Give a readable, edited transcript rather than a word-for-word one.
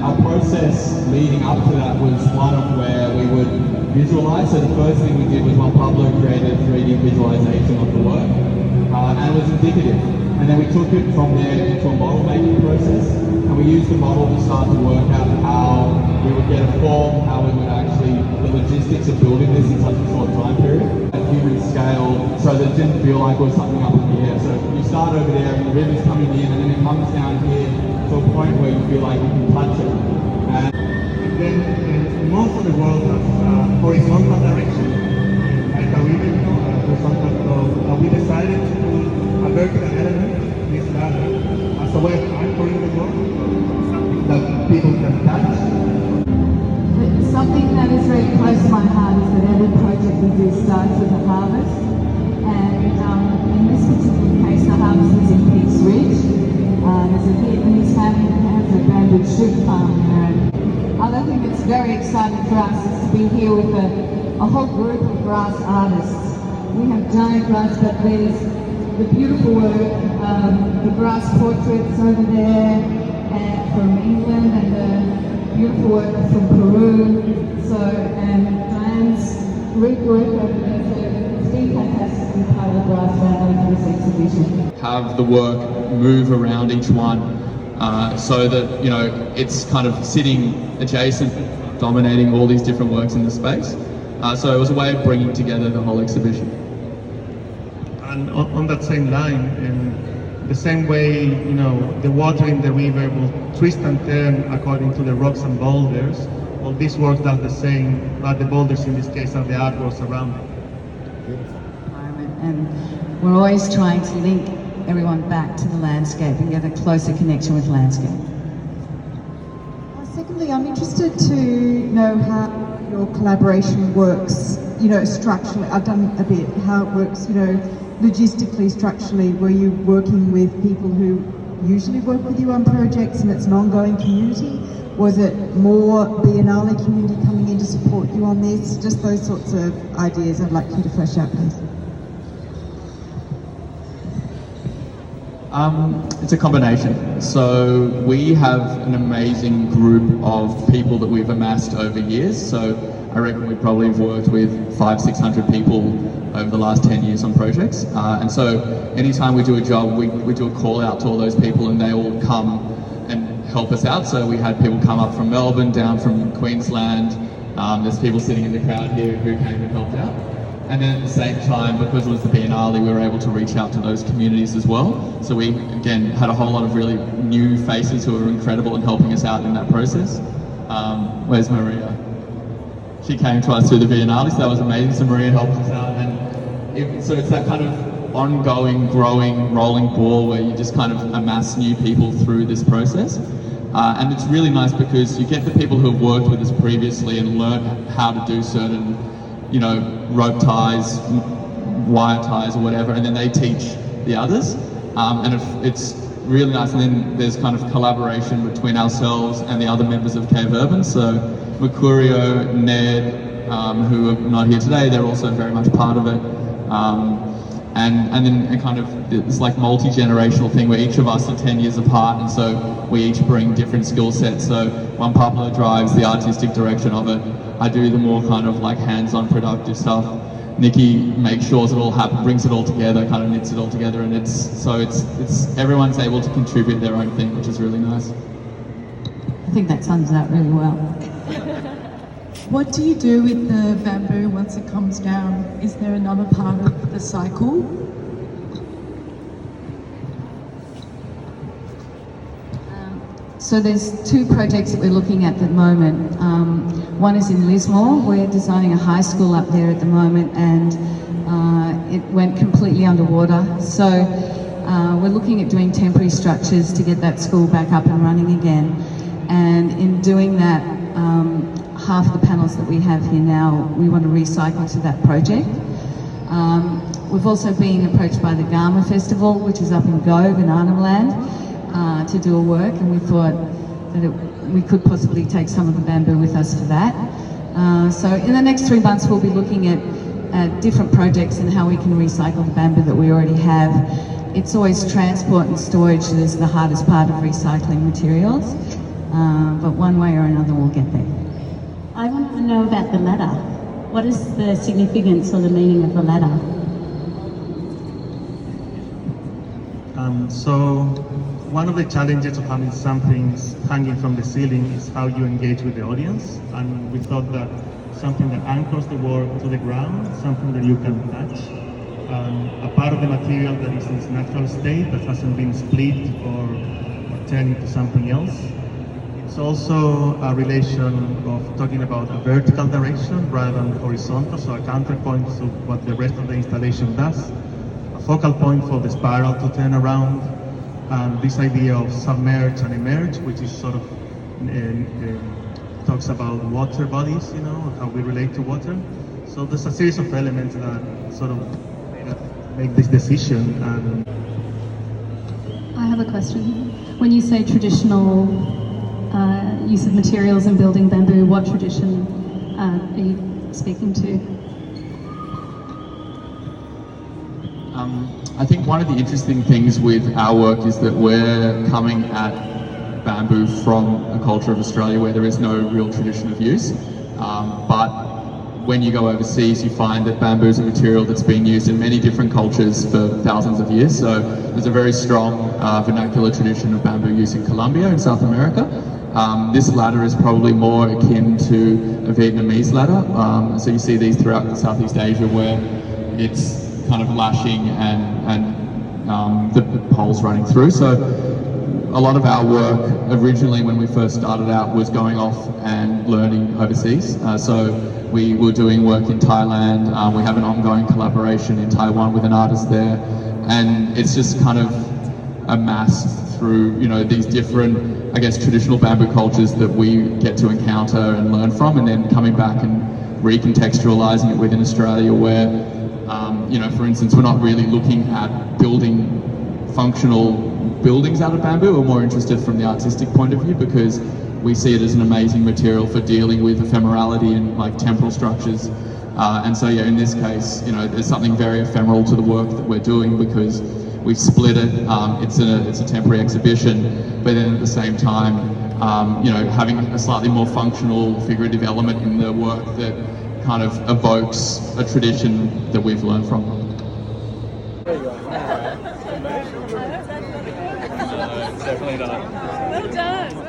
our process leading up to that was one of where we would visualize. So the first thing we did was Juan Pablo created a 3D visualization of the work, and it was indicative. And then we took it from there into a model making process, and we used the model to start to work out how we would get a form, how we would actually, the logistics of building this in such a short time period, at human scale, so that it didn't feel like it was something up in the air. So you start over there and the ribbon's coming in, and then it comes down here to a point where you feel like you can touch it. And then most of the world has horizontal direction, like a ribbon, horizontal. We decided to put a vertical element, this ladder, as a way of anchoring the work, something that people can touch. Something that is very close to my heart is that every project we do starts with a harvest, and in this particular case the harvest is in Peaks Ridge. There's a Vietnamese family that has a bamboo shoot farm there. And other thing that's very exciting for us is to be here with a whole group of brass artists. We have giant brass, but there's the beautiful work, the brass portraits over there from England, and the beautiful work from Peru. So, and Diane's Greek work over there. So it's been fantastic to be part of the brass family for this exhibition. have the work move around each one, so that, you know, it's kind of sitting adjacent, dominating all these different works in the space. So it was a way of bringing together the whole exhibition. And on that same line, in the same way, you know, the water in the river will twist and turn according to the rocks and boulders. Well, this work does the same, but the boulders in this case are the artworks around it. And we're always trying to link everyone back to the landscape and get a closer connection with landscape. Secondly, I'm interested to know how your collaboration works, you know, structurally. I've done a bit, how it works, you know, logistically, structurally. Were you working with people who usually work with you on projects and it's an ongoing community? Was it more Biennale community coming in to support you on this? Just those sorts of ideas I'd like you to flesh out, please. It's a combination. So we have an amazing group of people that we've amassed over years. So I reckon we probably have worked with 500-600 people over the last 10 years on projects. And so anytime we do a job, we do a call out to all those people and they all come and help us out. So we had people come up from Melbourne, down from Queensland. There's people sitting in the crowd here who came and helped out. And then at the same time, because it was the Biennale, we were able to reach out to those communities as well. So we, again, had a whole lot of really new faces who were incredible in helping us out in that process. Where's Maria? She came to us through the Biennale, so that was amazing. So Maria helped us out. And so it's that kind of ongoing, growing, rolling ball where you just kind of amass new people through this process. And it's really nice because you get the people who have worked with us previously and learn how to do certain, you know, rope ties, wire ties or whatever, and then they teach the others. And it's really nice. And then there's kind of collaboration between ourselves and the other members of Cave Urban. So Mercurio, Ned, who are not here today, they're also very much part of it. And then it kind of, it's like multi-generational thing where each of us are 10 years apart, and so we each bring different skill sets. So Juan Pablo drives the artistic direction of it. I do the more kind of like hands-on productive stuff. Nikki makes sure it all happens, brings it all together, kind of knits it all together, and it's everyone's able to contribute their own thing, which is really nice. I think that sums it up really well. What do you do with the bamboo once it comes down? Is there another part of the cycle? So there's two projects that we're looking at the moment. One is in Lismore. We're designing a high school up there at the moment, and it went completely underwater. So we're looking at doing temporary structures to get that school back up and running again. And in doing that, half of the panels that we have here now, we want to recycle to that project. We've also been approached by the Gama Festival, which is up in Gove in Arnhem Land, to do a work, and we thought that we could possibly take some of the bamboo with us for that. So in the next 3 months we'll be looking at different projects and how we can recycle the bamboo that we already have. It's always transport and storage that is the hardest part of recycling materials, but but one way or another we'll get there. I want to know about the ladder. What is the significance or the meaning of the ladder? So one of the challenges of having something hanging from the ceiling is how you engage with the audience, and we thought that something that anchors the work to the ground, something that you can touch, a part of the material that is in its natural state, that hasn't been split or turned into something else. It's also a relation of talking about a vertical direction rather than horizontal, so a counterpoint to what the rest of the installation does. A focal point for the spiral to turn around, and this idea of submerge and emerge, which is sort of talks about water bodies, you know, how we relate to water. So there's a series of elements that sort of make this decision. And I have a question. When you say traditional use of materials in building bamboo, what tradition are you speaking to? I think one of the interesting things with our work is that we're coming at bamboo from a culture of Australia where there is no real tradition of use. But when you go overseas, you find that bamboo is a material that's been used in many different cultures for thousands of years. So there's a very strong vernacular tradition of bamboo use in Colombia in South America. This ladder is probably more akin to a Vietnamese ladder. So you see these throughout Southeast Asia where it's kind of lashing and the poles running through. So a lot of our work originally when we first started out was going off and learning overseas. So we were doing work in Thailand. We have an ongoing collaboration in Taiwan with an artist there. And it's just kind of amassed through, you know, these different, I guess, traditional bamboo cultures that we get to encounter and learn from, and then coming back and recontextualizing it within Australia where, you know, for instance, we're not really looking at building functional buildings out of bamboo. We're more interested from the artistic point of view because we see it as an amazing material for dealing with ephemerality and like temporal structures. And so, yeah, in this case, you know, there's something very ephemeral to the work that we're doing because we've split it. It's a temporary exhibition, but then at the same time, you know, having a slightly more functional, figurative element in the work that kind of evokes a tradition that we've learned from. Definitely not. Well done.